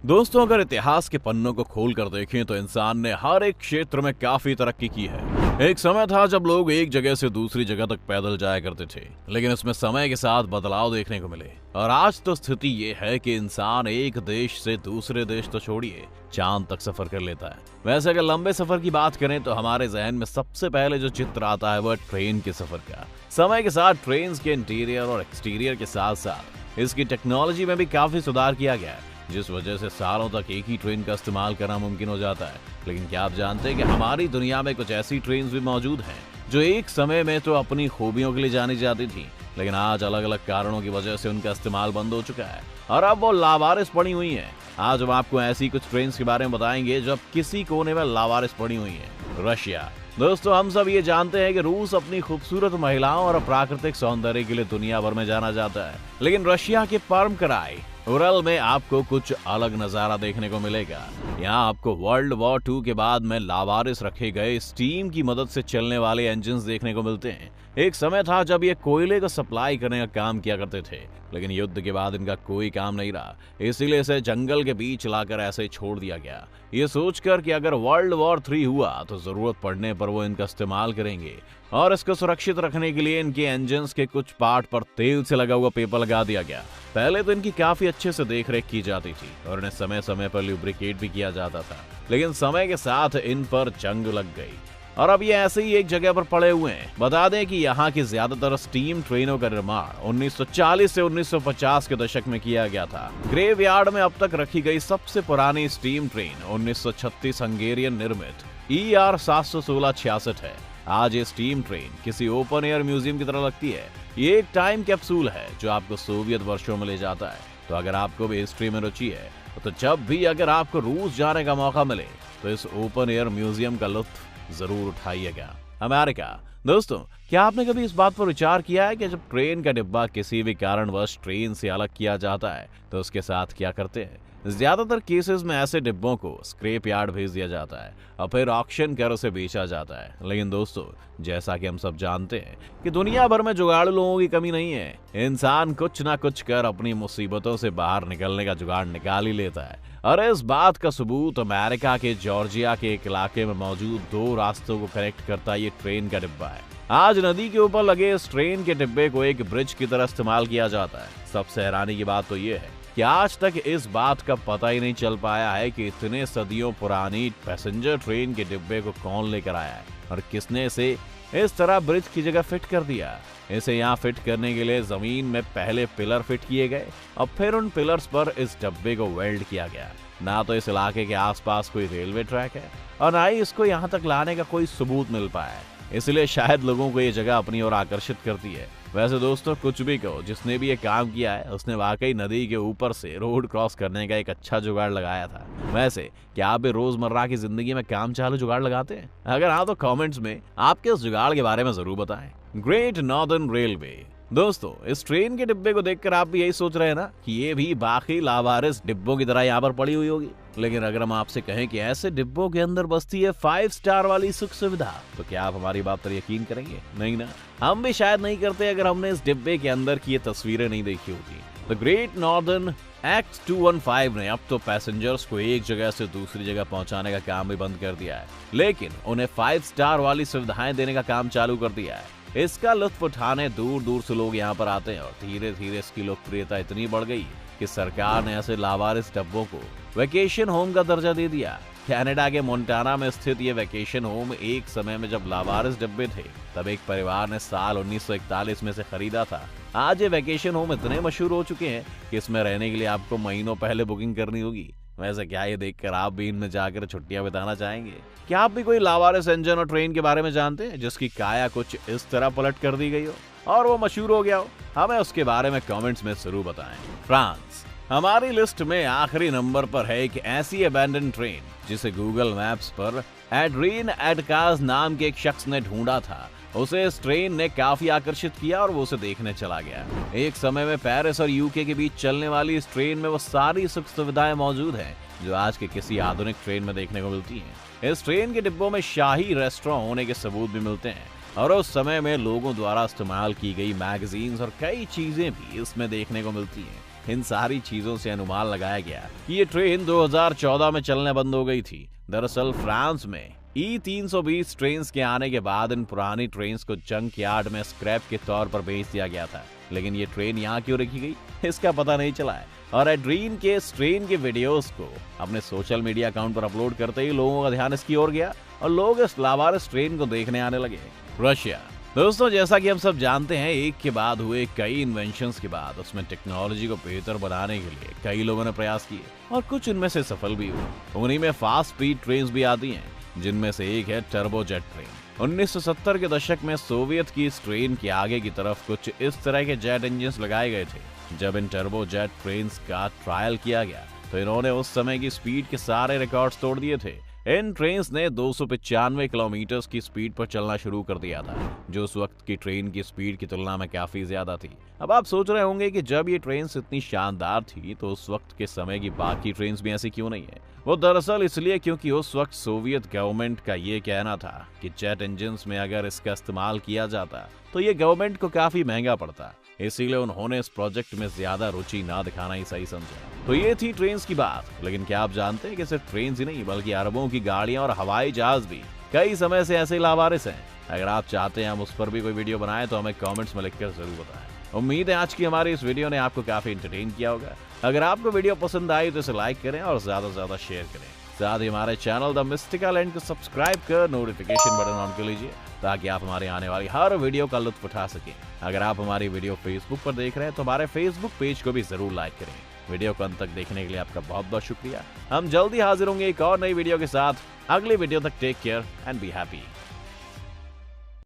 दोस्तों, अगर इतिहास के पन्नों को खोल कर देखें तो इंसान ने हर एक क्षेत्र में काफी तरक्की की है। एक समय था जब लोग एक जगह से दूसरी जगह तक पैदल जाया करते थे, लेकिन इसमें समय के साथ बदलाव देखने को मिले। और आज तो स्थिति ये है कि इंसान एक देश से दूसरे देश तो छोड़िए, चांद तक सफर कर लेता है। वैसे अगर लंबे सफर की बात करें तो हमारे जहन में सबसे पहले जो चित्र आता है वह ट्रेन के सफर का। समय के साथ ट्रेन के इंटीरियर और एक्सटीरियर के साथ साथ इसकी टेक्नोलॉजी में भी काफी सुधार किया गया है, जिस वजह से सालों तक एक ही ट्रेन का इस्तेमाल करना मुमकिन हो जाता है। लेकिन क्या आप जानते हैं कि हमारी दुनिया में कुछ ऐसी ट्रेन भी मौजूद हैं जो एक समय में तो अपनी खूबियों के लिए जानी जाती थी, लेकिन आज अलग अलग कारणों की वजह से उनका इस्तेमाल बंद हो चुका है और अब वो लावारिस पड़ी हुई हैं। आज हम आपको ऐसी कुछ ट्रेन के बारे में बताएंगे जो अब किसी कोने में लावारिस पड़ी हुई है। रशिया। दोस्तों, हम सब ये जानते हैं कि रूस अपनी खूबसूरत महिलाओं और प्राकृतिक सौंदर्य के लिए दुनिया भर में जाना जाता है, लेकिन रशिया के परमकराई उरल में आपको कुछ अलग नजारा देखने को मिलेगा। यहाँ आपको वर्ल्ड वॉर 2 के बाद में लावारिस रखे गए स्टीम की मदद से चलने वाले इंजन देखने को मिलते हैं। एक समय था जब ये कोयले को सप्लाई करने का काम किया करते थे, लेकिन युद्ध के बाद इनका कोई काम नहीं रहा, इसीलिए इसे जंगल के बीच लाकर ऐसे ही छोड़ दिया गया, ये सोचकर कि अगर वर्ल्ड वॉर 3 हुआ तो जरूरत पड़ने पर वो इनका इस्तेमाल करेंगे। और इसको सुरक्षित रखने के लिए इनके इंजन के कुछ पार्ट पर तेल से लगा हुआ पेपर लगा दिया गया। पहले तो इनकी काफी अच्छे से देखरेख की जाती थी और इन्हें समय समय पर लुब्रिकेट भी किया जाता था, लेकिन समय के साथ इन पर जंग लग गई और अब ये ऐसे ही एक जगह पर पड़े हुए हैं। बता दें कि यहाँ की ज्यादातर स्टीम ट्रेनों का निर्माण 1940 से 1950 के दशक में किया गया था। ग्रेवयार्ड में अब तक रखी गई सबसे पुरानी स्टीम ट्रेन 1936 हंगेरियन निर्मित ER 716-66 है। आज ये स्टीम ट्रेन किसी ओपन एयर म्यूजियम की तरह लगती है। ये एक टाइम कैप्सूल है जो आपको सोवियत वर्षों में ले जाता है। तो अगर आपको भी हिस्ट्री में रुचि है तो जब भी अगर आपको रूस जाने का मौका मिले तो इस ओपन एयर म्यूजियम का लुत्फ जरूर उठाइएगा। अमेरिका। दोस्तों, क्या आपने कभी इस बात पर विचार किया है कि जब ट्रेन का डिब्बा किसी भी कारणवश ट्रेन से अलग किया जाता है तो उसके साथ क्या करते हैं? ज्यादातर केसेस में ऐसे डिब्बों को स्क्रैप यार्ड भेज दिया जाता है और फिर ऑक्शन कर उसे बेचा जाता है। लेकिन दोस्तों, जैसा कि हम सब जानते हैं कि दुनिया भर में जुगाड़ू लोगों की कमी नहीं है। इंसान कुछ ना कुछ कर अपनी मुसीबतों से बाहर निकलने का जुगाड़ निकाल ही लेता है और इस बात का सबूत अमेरिका के जॉर्जिया के एक इलाके में मौजूद 2 रास्तों को कनेक्ट करता ये ट्रेन का डिब्बा है। आज नदी के ऊपर लगे इस ट्रेन के डिब्बे को एक ब्रिज की तरह इस्तेमाल किया जाता है। सबसे हैरानी की बात तो ये है कि आज तक इस बात का पता ही नहीं चल पाया है कि इतने सदियों पुरानी पैसेंजर ट्रेन के डिब्बे को कौन लेकर आया है और किसने इसे इस तरह ब्रिज की जगह फिट कर दिया। इसे यहाँ फिट करने के लिए जमीन में पहले पिलर फिट किए गए और फिर उन पिलर्स पर इस डब्बे को वेल्ड किया गया। ना तो इस इलाके के आसपास कोई रेलवे ट्रैक है और ना ही इसको यहाँ तक लाने का कोई सबूत मिल पाया है, इसलिए शायद लोगों को ये जगह अपनी ओर आकर्षित करती है। वैसे दोस्तों, कुछ भी कहो, जिसने भी ये काम किया है उसने वाकई नदी के ऊपर से रोड क्रॉस करने का एक अच्छा जुगाड़ लगाया था। वैसे क्या आप भी रोजमर्रा की जिंदगी में काम चालू जुगाड़ लगाते हैं? अगर हाँ तो कमेंट्स में आपके उस जुगाड़ के बारे में जरूर बताएं। Great northern railway. दोस्तों, इस ट्रेन के डिब्बे को देखकर आप भी यही सोच रहे हैं ना कि ये भी बाकी लावारिस डिब्बों की तरह यहाँ पर पड़ी हुई होगी। लेकिन अगर हम आपसे कहें कि ऐसे डिब्बों के अंदर बसती है 5 स्टार वाली सुख सुविधा, तो क्या आप हमारी बात पर यकीन करेंगे? नहीं ना, हम भी शायद नहीं करते अगर हमने इस डिब्बे के अंदर की ये तस्वीरें नहीं देखी होती। द ग्रेट नॉर्दर्न X215 ने अब तो पैसेंजर्स को एक जगह से दूसरी जगह पहुंचाने का काम भी बंद कर दिया है, लेकिन उन्हें 5 स्टार वाली सुविधाएं देने का काम चालू कर दिया है। इसका लुत्फ उठाने दूर दूर से लोग यहाँ पर आते हैं और धीरे धीरे इसकी लोकप्रियता इतनी बढ़ गई कि सरकार ने ऐसे लावारिस डब्बों को वैकेशन होम का दर्जा दे दिया। कनाडा के मोंटाना में स्थित ये वैकेशन होम एक समय में जब लावारिस डब्बे थे तब एक परिवार ने साल 1941 में से खरीदा था। आज ये वैकेशन होम इतने मशहूर हो चुके हैं कि इसमें रहने के लिए आपको महीनों पहले बुकिंग करनी होगी। वैसे क्या ये देखकर आप भी इनमें जाकर छुट्टियां बिताना चाहेंगे? क्या आप भी कोई लावारिस इंजन और ट्रेन के बारे में जानते हैं जिसकी काया कुछ इस तरह पलट कर दी गई हो और वो मशहूर हो गया हो? हमें उसके बारे में कमेंट्स में जरूर बताएं। फ्रांस। हमारी लिस्ट में आखिरी नंबर पर है एक ऐसी अबैंडन ट्रेन जिसे गूगल मैप्स पर एड्रीन एडकाज नाम के एक शख्स ने ढूंढा था। उसे इस ट्रेन ने काफी आकर्षित किया और वो उसे देखने चला गया। एक समय में पेरिस और यूके के बीच चलने वाली इस ट्रेन में वो सारी सुख सुविधाएं मौजूद हैं जो आज के किसी आधुनिक ट्रेन में देखने को मिलती हैं। इस ट्रेन के डिब्बों में शाही रेस्टोरेंट होने के सबूत भी मिलते हैं और उस समय में लोगों द्वारा इस्तेमाल की गई मैगजीन्स और कई चीजें भी इसमें देखने को मिलती हैं। इन सारी चीजों से अनुमान लगाया गया कि ये ट्रेन 2014 में चलने बंद हो गई थी। दरअसल फ्रांस में E320 ट्रेन के आने के बाद इन पुरानी ट्रेन को जंक यार्ड में स्क्रैप के तौर पर बेच दिया गया था, लेकिन ये ट्रेन यहाँ क्यों रखी गई इसका पता नहीं चला है। और एड्रीन के इस ट्रेन के वीडियोस को अपने सोशल मीडिया अकाउंट पर अपलोड करते ही लोगों का ध्यान इसकी ओर गया और लोग इस लावारिस ट्रेन को देखने आने लगे। रशिया। दोस्तों, जैसा कि हम सब जानते हैं, एक के बाद हुए कई इन्वेंशंस के बाद उसमें टेक्नोलॉजी को बेहतर बनाने के लिए कई लोगों ने प्रयास किए और कुछ इनमें से सफल भी हुए। उन्हीं में फास्ट स्पीड ट्रेन भी आती हैं, जिनमें से एक है टर्बोजेट ट्रेन। 1970 के दशक में सोवियत की इस ट्रेन के आगे की तरफ कुछ इस तरह के जेट इंजन लगाए गए थे। जब इन टर्बोजेट ट्रेन का ट्रायल किया गया तो इन्होंने उस समय की स्पीड के सारे रिकॉर्ड्स तोड़ दिए थे। इन ट्रेन्स ने 295 किलोमीटर की स्पीड पर चलना शुरू कर दिया था, जो उस वक्त की ट्रेन की स्पीड की तुलना में काफी ज्यादा थी। अब आप सोच रहे होंगे कि जब ये ट्रेन्स इतनी शानदार थी तो उस वक्त के समय की बाकी ट्रेन्स भी ऐसी क्यों नहीं है। वो दरअसल इसलिए क्योंकि उस वक्त सोवियत गवर्नमेंट का ये कहना था कि जेट इंजन्स में अगर इसका इस्तेमाल किया जाता तो ये गवर्नमेंट को काफी महंगा पड़ता, इसीलिए उन्होंने इस प्रोजेक्ट में ज्यादा रुचि ना दिखाना ही सही समझा। तो ये थी ट्रेन की बात, लेकिन क्या आप जानते हैं कि सिर्फ ट्रेन ही नहीं बल्कि अरबों की गाड़ियां और हवाई जहाज भी कई समय से ऐसे लावारिस हैं। अगर आप चाहते हैं हम उस पर भी कोई वीडियो बनाएं तो हमें कमेंट्स में लिखकर जरूर बताएं। उम्मीद है आज की हमारी इस वीडियो ने आपको काफी एंटरटेन किया होगा। अगर आपको वीडियो पसंद आई तो इसे लाइक करें और ज्यादा से ज्यादा शेयर करें। साथ ही हमारे चैनल द मिस्टिकल एंड को सब्सक्राइब कर नोटिफिकेशन बटन ऑन कर लीजिए ताकि आप हमारे आने वाली हर वीडियो का लुत्फ उठा सकें। अगर आप हमारी वीडियो फेसबुक पर देख रहे हैं तो हमारे फेसबुक पेज को भी जरूर लाइक करें। वीडियो को अंत तक देखने के लिए आपका बहुत बहुत शुक्रिया। हम जल्दी हाजिर होंगे एक और नई वीडियो के साथ। अगली वीडियो तक take care and be happy.